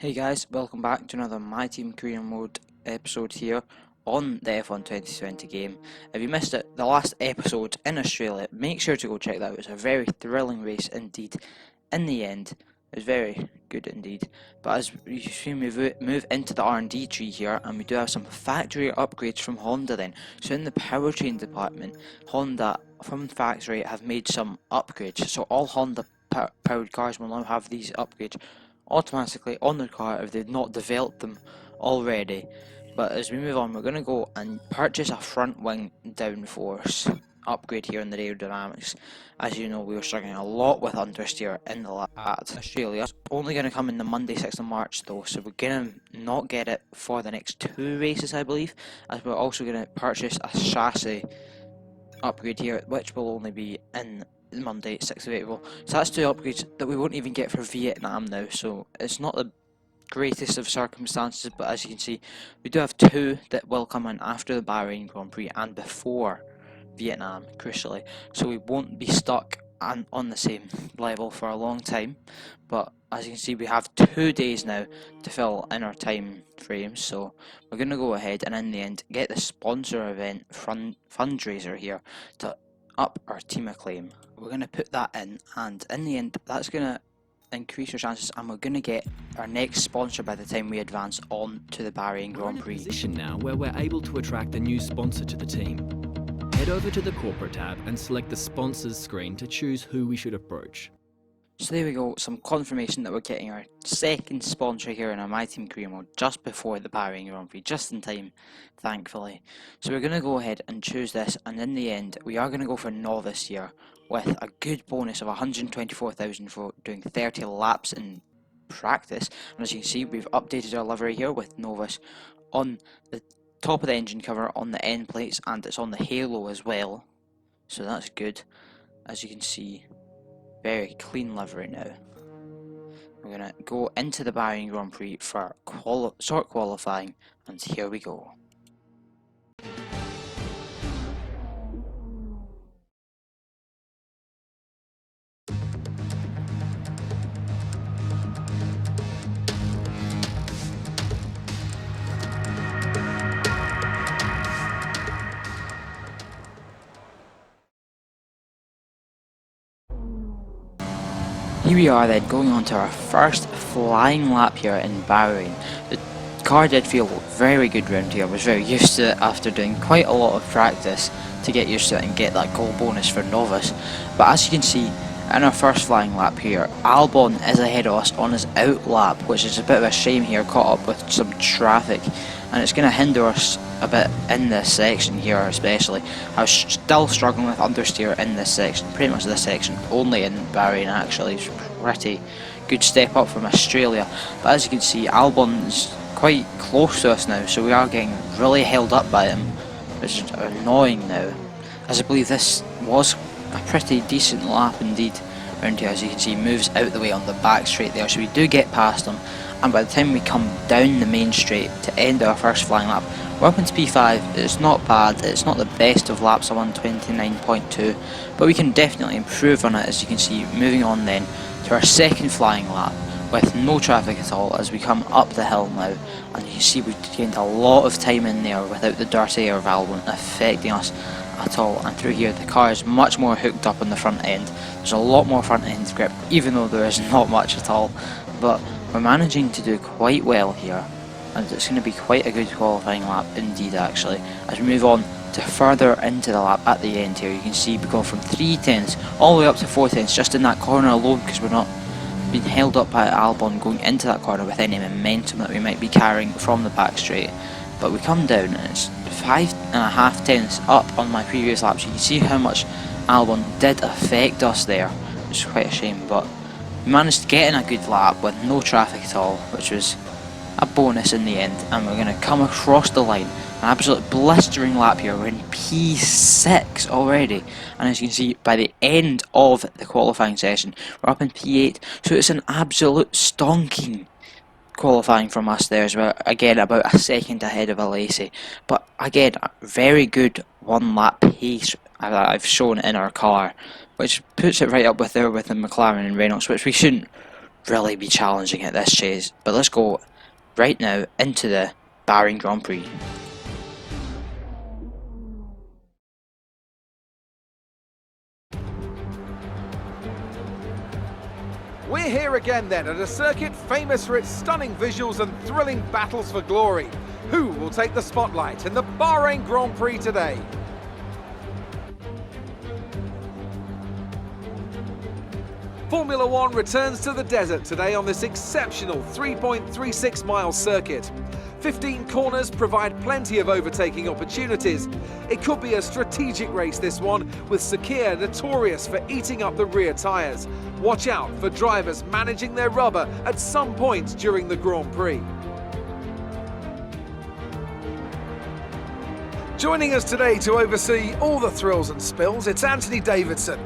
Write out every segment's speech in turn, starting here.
Hey guys, welcome back to another My Team Career Mode episode here on the F1 2020 game. If you missed it, the last episode in Australia, make sure to go check that out. It was a very thrilling race indeed. In the end, it was very good indeed. But as you see, we move into the R&D tree here, and we do have some factory upgrades from Honda then. So in the powertrain department, Honda from factory have made some upgrades. So all Honda powered cars will now have these upgrades automatically on their car if they've not developed them already. But as we move on, we're going to go and purchase a front wing downforce upgrade here in the aerodynamics. As you know, we were struggling a lot with understeer in the lab at Australia. It's only going to come in the Monday 6th of March though, so we're going to not get it for the next 2 races I believe, as we're also going to purchase a chassis upgrade here, which will only be in Monday 6th of April. So that's 2 upgrades that we won't even get for Vietnam now, so it's not the greatest of circumstances, but as you can see, we do have 2 that will come in after the Bahrain Grand Prix and before Vietnam, crucially, so we won't be stuck on the same level for a long time. But as you can see, we have 2 days now to fill in our time frames, so we're going to go ahead and in the end get the sponsor event fundraiser here to up our team acclaim. We're going to put that in, and in the end that's going to increase our chances, and we're going to get our next sponsor by the time we advance on to the Bahrain Grand Prix. We're in a position now where we're able to attract a new sponsor to the team. Head over to the corporate tab and select the sponsors screen to choose who we should approach. So there we go, some confirmation that we're getting our second sponsor here in our My Team Career Mode just before the Bahrain Grand Prix, just in time, thankfully. So we're going to go ahead and choose this, and in the end we are going to go for Novice here with a good bonus of 124,000 for doing 30 laps in practice. And as you can see, we've updated our livery here with Novice on the top of the engine cover, on the end plates, and it's on the halo as well, so that's good. As you can see, very clean livery now. We're going to go into the Bahrain Grand Prix for short qualifying, and here we go. Here we are then, going on to our first flying lap here in Bahrain. The car did feel very good round here. I was very used to it after doing quite a lot of practice to get used to it and get that goal bonus for Novice. But as you can see, in our first flying lap here, Albon is ahead of us on his out lap, which is a bit of a shame here, caught up with some traffic, and it's going to hinder us a bit in this section here especially. I was still struggling with understeer in this section, pretty much this section, only in Bahrain actually. It's pretty good step up from Australia, but as you can see, Albon is quite close to us now, so we are getting really held up by him, which is annoying now, as I believe this was a pretty decent lap indeed around here. As you can see, he moves out the way on the back straight there, so we do get past him, and by the time we come down the main straight to end our first flying lap, we're up into P5. It's not bad, it's not the best of laps, a 129.2, but we can definitely improve on it. As you can see, moving on then to our second flying lap with no traffic at all as we come up the hill now, and you can see we've gained a lot of time in there without the dirty air valve affecting us at all. And through here the car is much more hooked up on the front end. There's a lot more front end grip, even though there is not much at all, but we're managing to do quite well here, and it's going to be quite a good qualifying lap indeed actually. As we move on to further into the lap at the end here, you can see we go from 3/10 all the way up to 4/10 just in that corner alone, because we're not being held up by Albon going into that corner with any momentum that we might be carrying from the back straight. But we come down and it's 5.5 tenths up on my previous laps. You can see how much Albon did affect us there, which is quite a shame, but we managed to get in a good lap with no traffic at all, which was a bonus in the end. And we're going to come across the line, an absolute blistering lap here. We're in P6 already, and as you can see, by the end of the qualifying session we're up in P8, so it's an absolute stonking qualifying from us there as well. Again, about a second ahead of Alesi, but again, a very good 1 lap pace that I've shown in our car, which puts it right up with there with the McLaren and Reynolds, which we shouldn't really be challenging at this chase. But let's go right now into the Bahrain Grand Prix. We're here again then at a circuit famous for its stunning visuals and thrilling battles for glory. Who will take the spotlight in the Bahrain Grand Prix today? Formula One returns to the desert today on this exceptional 3.36 mile circuit. 15 corners provide plenty of overtaking opportunities. It could be a strategic race, this one, with Sakir notorious for eating up the rear tyres. Watch out for drivers managing their rubber at some point during the Grand Prix. Joining us today to oversee all the thrills and spills, it's Anthony Davidson.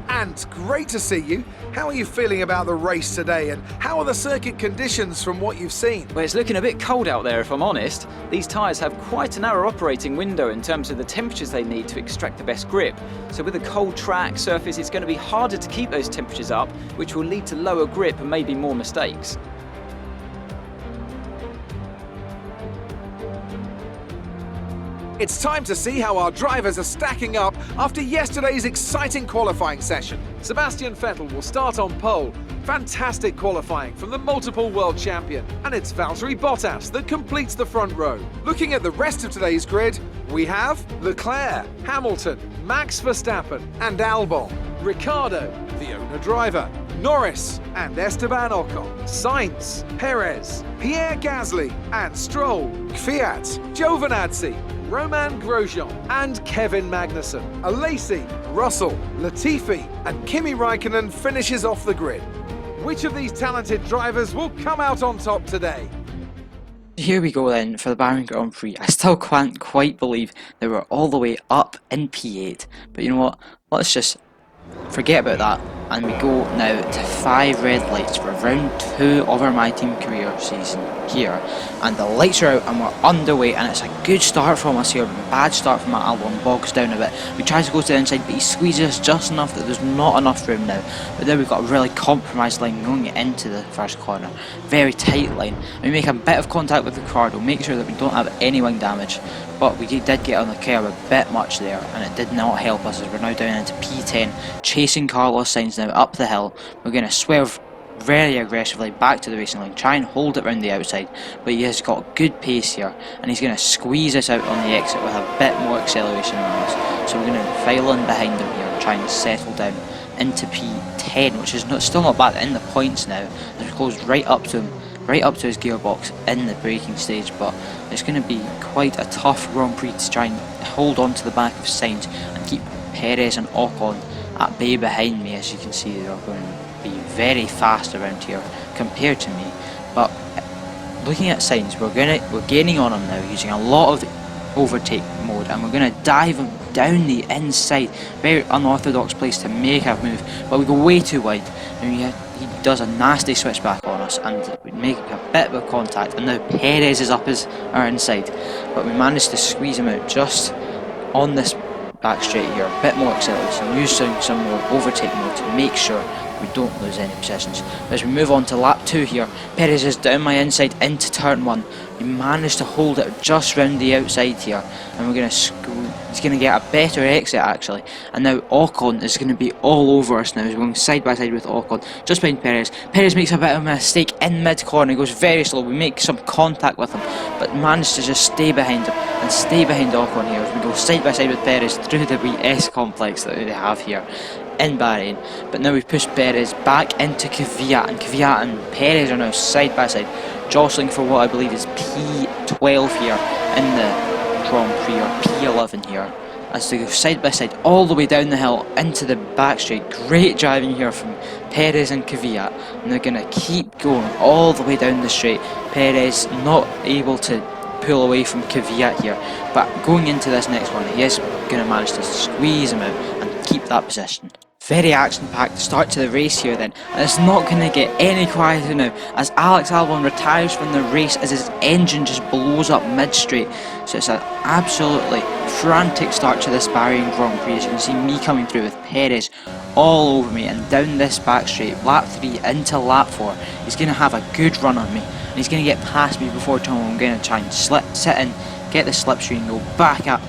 And great to see you. How are you feeling about the race today, and how are the circuit conditions from what you've seen? Well, it's looking a bit cold out there, if I'm honest. These tyres have quite a narrow operating window in terms of the temperatures they need to extract the best grip. So with a cold track surface, it's going to be harder to keep those temperatures up, which will lead to lower grip and maybe more mistakes. It's time to see how our drivers are stacking up after yesterday's exciting qualifying session. Sebastian Vettel will start on pole. Fantastic qualifying from the multiple world champion. And it's Valtteri Bottas that completes the front row. Looking at the rest of today's grid, we have Leclerc, Hamilton, Max Verstappen and Albon, Ricciardo, the owner driver, Norris and Esteban Ocon, Sainz, Perez, Pierre Gasly and Stroll, Kvyat, Giovinazzi, Romain Grosjean and Kevin Magnussen, Alesi, Russell, Latifi and Kimi Raikkonen finishes off the grid. Which of these talented drivers will come out on top today? Here we go then for the Bahrain Grand Prix. I still can't quite believe that we're all the way up in P8, but you know what, let's just forget about that and we go now to 5 red lights for round 2 of our My Team career season here, and the lights are out and we're underway, and it's a good start from us here, but a bad start from Albon. Bogs down a bit. We try to go to the inside, but he squeezes just enough that there's not enough room now. But then we've got a really compromised line going into the first corner, very tight line, and we make a bit of contact with Ricciardo, make sure that we don't have any wing damage. But we did get on the curb a bit much there, and it did not help us as we're now down into P10, chasing Carlos Sainz now up the hill. We're going to swerve very aggressively back to the racing line, try and hold it round the outside, but he has got good pace here, and he's going to squeeze us out on the exit with a bit more acceleration than us. So we're going to file in behind him here and try and settle down into P10, which is still not bad in the points now, as we close right up to him, right up to his gearbox in the braking stage. But it's going to be quite a tough Grand Prix to try and hold on to the back of Sainz and keep Perez and Ocon at bay behind me. As you can see, they're going to be very fast around here compared to me. But looking at Sainz, we're gaining on him now using a lot of the overtake mode, and we're going to dive him down the inside. Very unorthodox place to make a move, but we go way too wide, and he does a nasty switchback on us, and we make a bit of contact, and now Perez is up our inside, but we managed to squeeze him out just on this back straight here. A bit more acceleration, using some more overtake mode to make sure we don't lose any positions. As we move on to lap 2 here, Perez is down my inside into turn 1. We managed to hold it just round the outside here, and we're going to he's going to get a better exit actually, and now Ocon is going to be all over us now. He's going side by side with Ocon, just behind Perez. Perez makes a bit of a mistake in mid-corner, he goes very slow, we make some contact with him, but manage to just stay behind him and stay behind Ocon here as we go side by side with Perez through the wee S complex that they have here in Bahrain. But now we've pushed Perez back into Kvyat, and Kvyat and Perez are now side by side, jostling for what I believe is P12 here in the Grand Prix, or P11 here, as they go side by side all the way down the hill into the back straight. Great driving here from Perez and Kvyat, and they're going to keep going all the way down the straight. Perez not able to pull away from Kvyat here, but going into this next one he is going to manage to squeeze him out and keep that position. Very action-packed start to the race here then, and it's not going to get any quieter now as Alex Albon retires from the race as his engine just blows up mid-straight. So it's an absolutely frantic start to this Bahrain Grand Prix. As you can see me coming through with Perez all over me and down this back straight, lap 3 into lap 4. He's going to have a good run on me and he's going to get past me before turn 1. I'm going to try and sit in, get the slipstream and go back up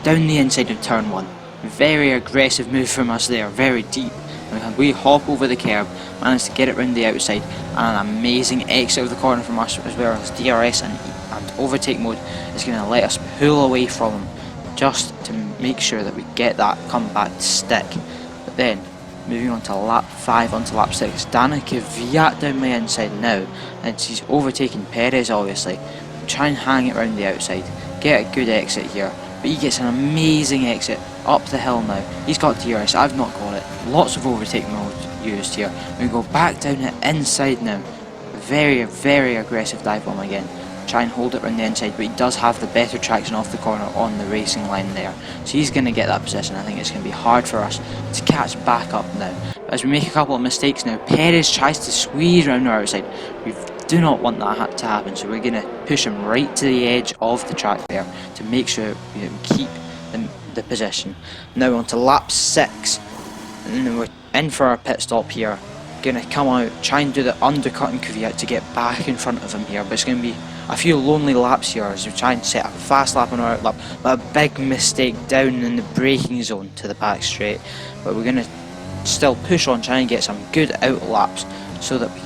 down the inside of turn 1. Very aggressive move from us there, very deep. We hop over the curb, managed to get it round the outside, and an amazing exit of the corner from us, as well as DRS and overtake mode is going to let us pull away from him, just to make sure that we get that comeback to stick. But then, moving on to lap 5 onto lap 6, Daniel Kvyat down my inside now, and he's overtaking Perez obviously. Try and hang it round the outside, get a good exit here, but he gets an amazing exit up the hill now. He's got DRS, I've not got it. Lots of overtake mode used here. We go back down the inside now. Very, very aggressive dive bomb again. Try and hold it around the inside, but he does have the better traction off the corner on the racing line there. So he's going to get that position. I think it's going to be hard for us to catch back up now. But as we make a couple of mistakes now, Perez tries to squeeze around our outside. We do not want that to happen, so we're going to push him right to the edge of the track there to make sure we keep the position. Now on to lap 6, and we're in for our pit stop here. Gonna come out, try and do the undercut in Kvyat to get back in front of him here, but it's gonna be a few lonely laps here as we try and set up a fast lap on our out lap, but a big mistake down in the braking zone to the back straight. But we're gonna still push on, try and get some good out laps so that we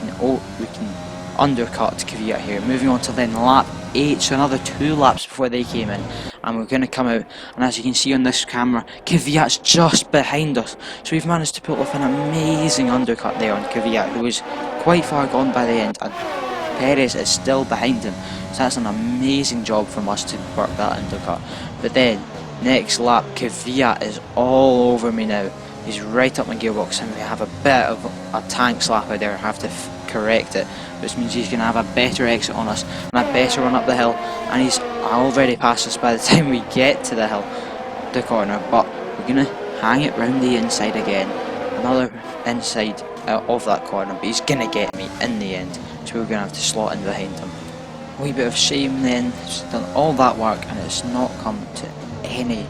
can undercut Kvyat here. Moving on to then lap 8, so another 2 laps before they came in, and we're going to come out, and as you can see on this camera, Kvyat's just behind us, so we've managed to pull off an amazing undercut there on Kvyat, who was quite far gone by the end, and Perez is still behind him, so that's an amazing job from us to work that undercut. But then next lap, Kvyat is all over me now. He's right up my gearbox, and we have a bit of a tank slapper there. I have to correct it, which means he's going to have a better exit on us and a better run up the hill, and he's already passed us by the time we get to the hill, the corner. But we're going to hang it round the inside again, another inside of that corner, but he's going to get me in the end, so we're going to have to slot in behind him. A wee bit of shame then. He's done all that work and it's not come to any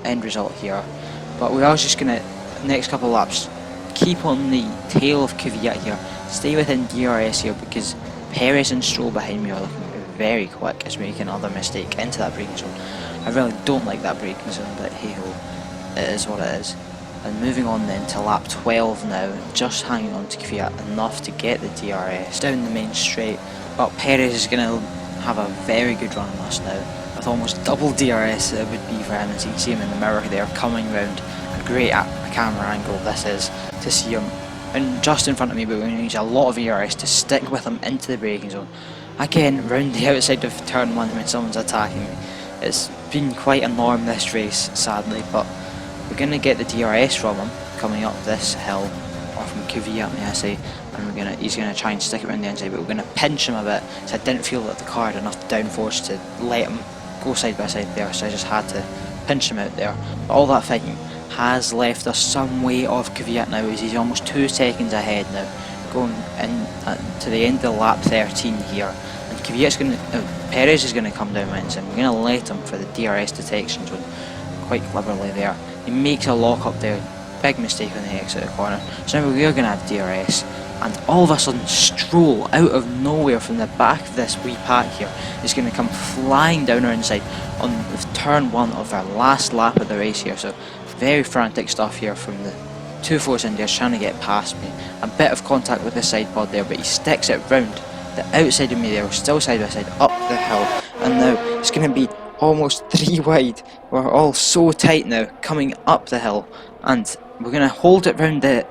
end result here. But we are just going to, next couple of laps, keep on the tail of Kvyat here, stay within DRS here, because Perez and Stroll behind me are looking very quick as we make another mistake into that braking zone. I really don't like that braking zone, but hey ho, it is what it is. And moving on then to lap 12 now, just hanging on to Kvyat enough to get the DRS down the main straight, but Perez is going to have a very good run on us now, with almost double DRS it would be for him, as you can see him in the mirror there coming round. A great camera angle this is to see him and just in front of me, but we're going to use a lot of ERS to stick with him into the braking zone. Again, round the outside of turn 1 when someone's attacking me. It's been quite a norm this race, sadly, but we're going to get the DRS from him coming up this hill, or from Kvyat may I say, and he's going to try and stick it around the inside, but we're going to pinch him a bit, so I didn't feel that the car had enough downforce to let him go side by side there, so I just had to pinch him out there. But all that fighting has left us some way off Kvyat now, as he's almost 2 seconds ahead now, going in to the end of lap 13 here. And Kvyat's going to, Perez is going to come down my inside. We're going to let him for the DRS detection zone, quite cleverly there. He makes a lock up there, big mistake on the exit of the corner. So now we're going to have DRS, and all of a sudden Stroll, out of nowhere from the back of this wee pack here, is going to come flying down our inside on turn 1 of our last lap of the race here. So very frantic stuff here from the 2 Force Indians trying to get past me. A bit of contact with the side pod there, but he sticks it round the outside of me there, still side by side, up the hill. And now it's going to be almost 3 wide. We're all so tight now, coming up the hill. And we're going to hold it round the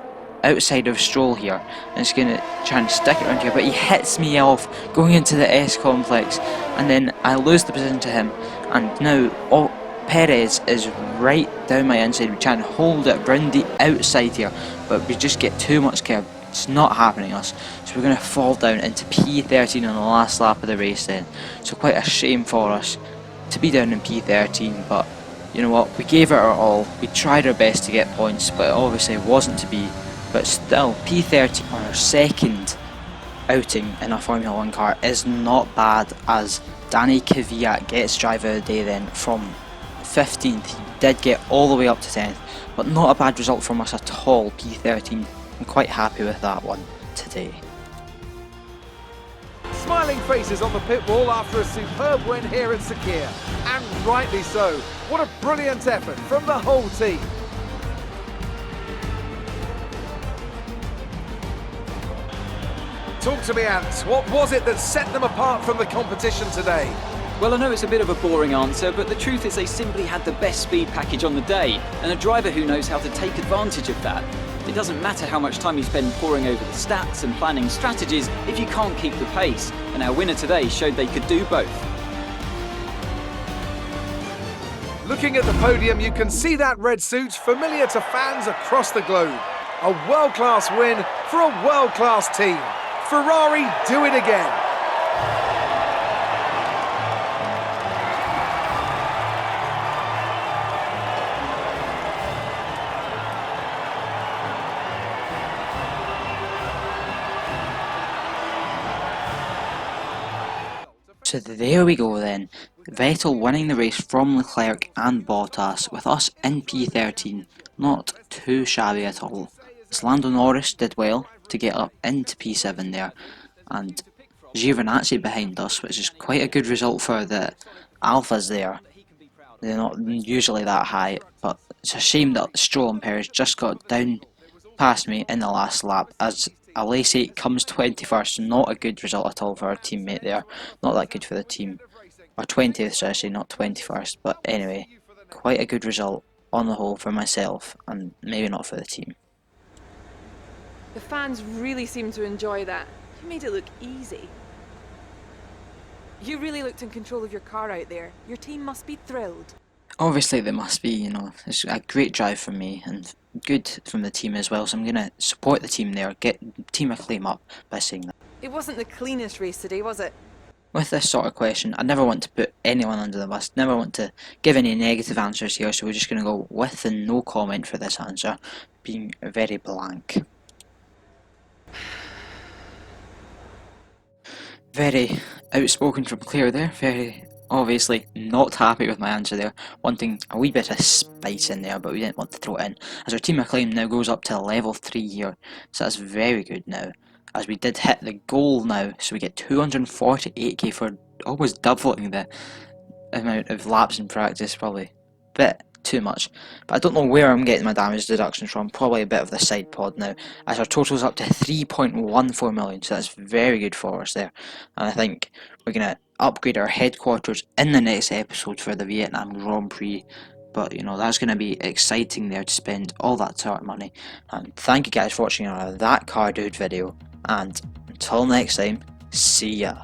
outside of Stroll here, and it's going to try and stick it around here, but he hits me off going into the S complex, and then I lose the position to him, and now Perez is right down my inside. We try and hold it round the outside here, but we just get too much curb. It's not happening us, so we're going to fall down into P13 on the last lap of the race then. So quite a shame for us to be down in P13, but you know what, we gave it our all. We tried our best to get points, but obviously it wasn't to be. But still, P13 on our second outing in a Formula 1 car is not bad, as Danny Kvyat gets driver of the day then from 15th. He did get all the way up to 10th, but not a bad result from us at all, P13. I'm quite happy with that one today. Smiling faces on the pit wall after a superb win here at Sakir. And rightly so. What a brilliant effort from the whole team. Talk to me, Ant. What was it that set them apart from the competition today? Well, I know it's a bit of a boring answer, but the truth is they simply had the best speed package on the day, and a driver who knows how to take advantage of that. It doesn't matter how much time you spend poring over the stats and planning strategies if you can't keep the pace, and our winner today showed they could do both. Looking at the podium, you can see that red suit familiar to fans across the globe. A world-class win for a world-class team. Ferrari do it again. So there we go then, Vettel winning the race from Leclerc and Bottas, with us in P13, not too shabby at all. As Lando Norris did well to get up into P7 there, and Giovinazzi behind us, which is quite a good result for the Alphas there. They're not usually that high, but it's a shame that Stroll and Perez just got down past me in the last lap, as Alesi comes 21st. Not a good result at all for our teammate there, not that good for the team, or 20th should I say, not 21st, but anyway, quite a good result on the whole for myself, and maybe not for the team. The fans really seem to enjoy that. You made it look easy. You really looked in control of your car out there. Your team must be thrilled. Obviously they must be, you know, it's a great drive from me and good from the team as well, so I'm going to support the team there, get team a claim up by saying that. It wasn't the cleanest race today, was it? With this sort of question, I never want to put anyone under the bus, never want to give any negative answers here, so we're just going to go with the no comment for this answer, being very blank. Very outspoken from Claire there, very obviously not happy with my answer there, wanting a wee bit of spice in there, but we didn't want to throw it in, as our team acclaim now goes up to level 3 here, so that's very good now, as we did hit the goal now, so we get 248k for almost doubling the amount of laps in practice, probably a bit too much, but I don't know where I'm getting my damage deductions from, probably a bit of the side pod now, as our total's up to 3.14 million, so that's very good for us there, and I think we're going to upgrade our headquarters in the next episode for the Vietnam Grand Prix, but you know, that's going to be exciting there to spend all that sort of money, and thank you guys for watching that car dude video, and until next time, see ya.